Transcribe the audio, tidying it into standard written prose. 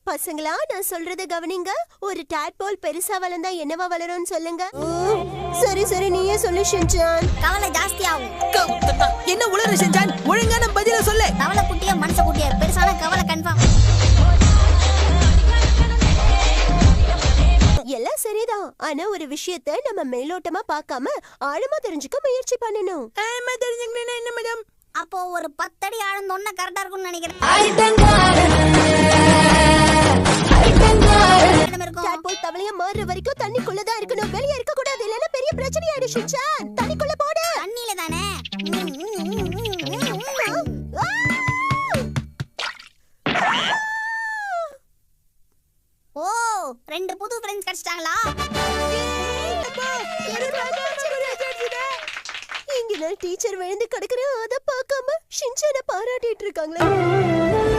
பசங்களா, நான் சொல்றத கவனிங்க. ஒரு டாட்போல் பெருசா வளர்ந்தா என்னவா வளரும்னு சொல்லுங்க. சரி சரி, நீயே சொல்லு ஷின்சான். கவலை ஜாஸ்தி ஆகும். என்ன உளறு ஷின்சான்? ஒழுங்கான பதில சொல்லு. கவலை குட்டியா மனச குட்டியா பெருசான கவலை கன்ஃபார்ம். எல்லாம் சரிதான். ஆனா ஒரு விஷயத்தை நம்ம மேலோட்டமா பார்க்காம ஆழமா தெரிஞ்சுக்க முயற்சி பண்ணணும். ஆழமா தெரிஞ்சுக்கணும்னா என்ன மேடம்? அப்போ ஒரு 10 அடி ஆழந்தோன்னா கரெக்டா இருக்கும்னு நினைக்கிறேன். டாட்போல் தவளையா மாறுற வரைக்கும் தண்ணிக்குள்ளதான் இருக்கணும். வெளியே இருக்க கூடாது, இல்லைன்னா பெரிய பிரச்சனை ஆயிடும் ஷின்சான். தண்ணிக்குள்ள போடு. தண்ணியில தானே. ஓ, 2 புது ஃப்ரெண்ட்ஸ் கிடைச்சிட்டாங்களா? இங்க நான் டீச்சர் விழுந்து கிடக்குறேன், அத பார்க்காம ஷின்சானை பாராட்டிட்டு இருக்காங்களே.